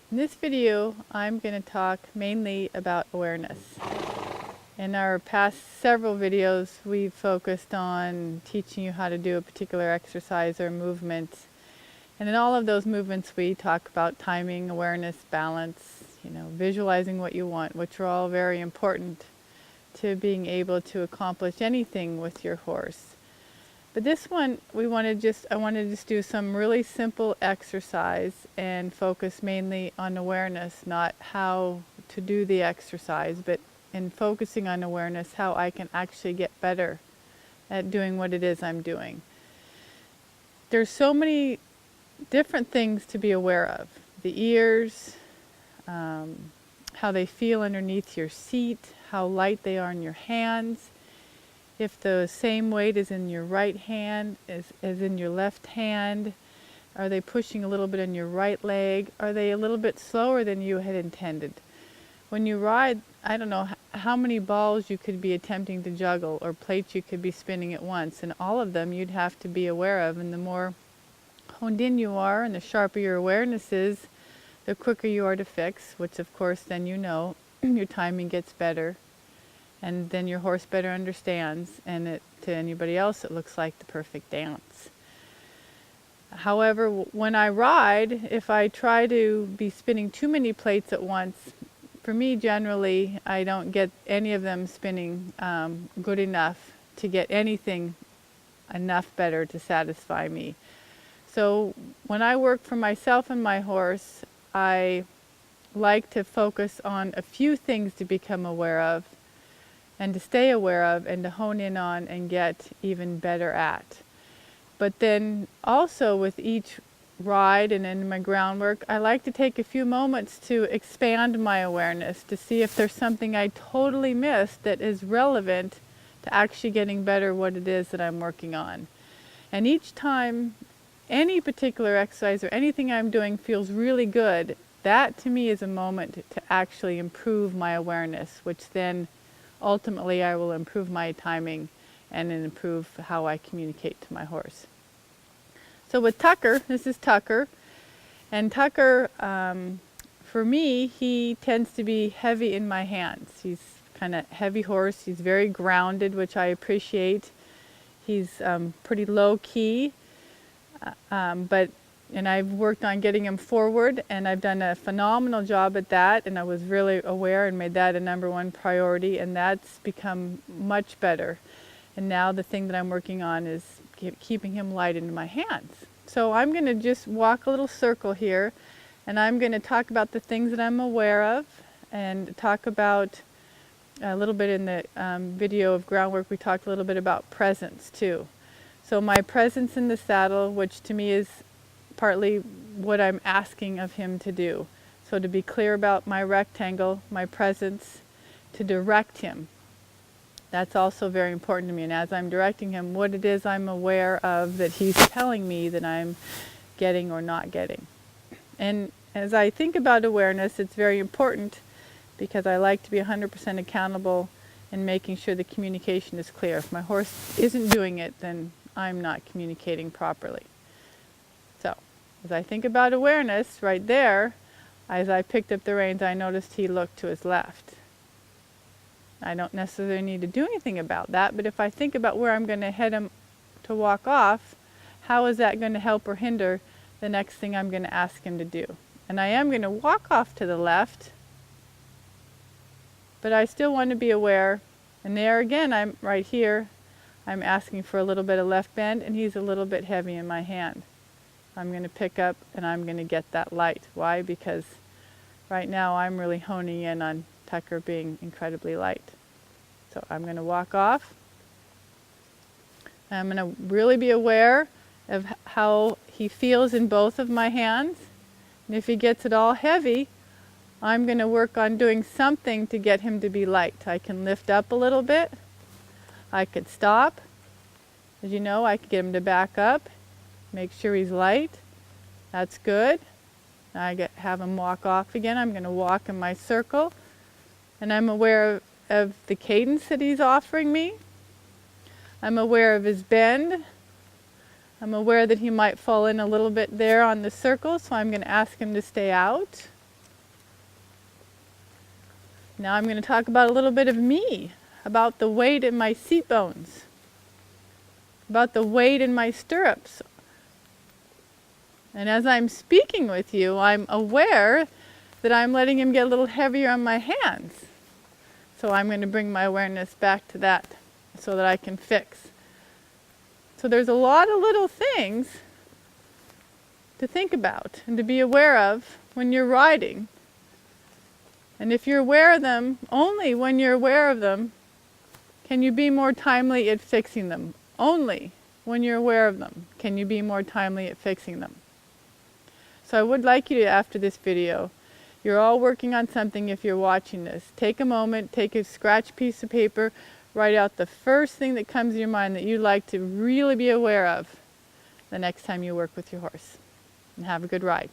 In this video, I'm going to talk mainly about awareness. In our past several videos, we've focused on teaching you how to do a particular exercise or movement. And in all of those movements, we talk about timing, awareness, balance, visualizing what you want, which are all very important to being able to accomplish anything with your horse. But this one, I want to just do some really simple exercise and focus mainly on awareness, not how to do the exercise, but in focusing on awareness, how I can actually get better at doing what it is I'm doing. There's so many different things to be aware of. The ears, how they feel underneath your seat, how light they are in your hands. If the same weight is in your right hand as in your left hand, are they pushing a little bit on your right leg? Are they a little bit slower than you had intended? When you ride, I don't know how many balls you could be attempting to juggle or plates you could be spinning at once, and all of them you'd have to be aware of. And the more honed in you are and the sharper your awareness is, the quicker you are to fix, which of course then your timing gets better. And then your horse better understands, and to anybody else it looks like the perfect dance. However, when I ride, if I try to be spinning too many plates at once, for me generally I don't get any of them spinning good enough to get anything enough better to satisfy me. So when I work for myself and my horse, I like to focus on a few things to become aware of, and to stay aware of, and to hone in on and get even better at. But then also with each ride and in my groundwork, I like to take a few moments to expand my awareness to see if there's something I totally missed that is relevant to actually getting better what it is that I'm working on. And each time any particular exercise or anything I'm doing feels really good, that to me is a moment to actually improve my awareness, which then ultimately I will improve my timing and improve how I communicate to my horse. So with Tucker, this is Tucker, and Tucker, for me, he tends to be heavy in my hands. He's kind of heavy horse. He's very grounded, which I appreciate. He's pretty low key, and I've worked on getting him forward, and I've done a phenomenal job at that, and I was really aware and made that a number one priority, and that's become much better. And now the thing that I'm working on is keeping him light into my hands. So I'm going to just walk a little circle here, and I'm going to talk about the things that I'm aware of, and talk about a little bit in the video of groundwork, we talked a little bit about presence too. So my presence in the saddle, which to me is partly what I'm asking of him to do. So to be clear about my rectangle, my presence, to direct him. That's also very important to me. And as I'm directing him, what it is I'm aware of that he's telling me that I'm getting or not getting. And as I think about awareness, it's very important because I like to be 100% accountable in making sure the communication is clear. If my horse isn't doing it, then I'm not communicating properly. So, as I think about awareness, right there, as I picked up the reins, I noticed he looked to his left. I don't necessarily need to do anything about that, but if I think about where I'm going to head him to walk off, how is that going to help or hinder the next thing I'm going to ask him to do? And I am going to walk off to the left, but I still want to be aware. And there again, I'm right here. I'm asking for a little bit of left bend, and he's a little bit heavy in my hand. I'm going to pick up and I'm going to get that light. Why? Because right now I'm really honing in on Tucker being incredibly light. So I'm going to walk off. I'm going to really be aware of how he feels in both of my hands. And if he gets it all heavy, I'm going to work on doing something to get him to be light. I can lift up a little bit. I could stop. As you know, I could get him to back up. Make sure he's light. That's good. Have him walk off again. I'm going to walk in my circle. And I'm aware of the cadence that he's offering me. I'm aware of his bend. I'm aware that he might fall in a little bit there on the circle, so I'm going to ask him to stay out. Now I'm going to talk about a little bit of me, about the weight in my seat bones, about the weight in my stirrups. And as I'm speaking with you, I'm aware that I'm letting him get a little heavier on my hands. So I'm going to bring my awareness back to that so that I can fix. So there's a lot of little things to think about and to be aware of when you're riding. And if you're aware of them, only when you're aware of them, can you be more timely at fixing them. Only when you're aware of them can you be more timely at fixing them. So I would like you to, after this video, you're all working on something if you're watching this. Take a moment, take a scratch piece of paper, write out the first thing that comes to your mind that you'd like to really be aware of the next time you work with your horse. And have a good ride.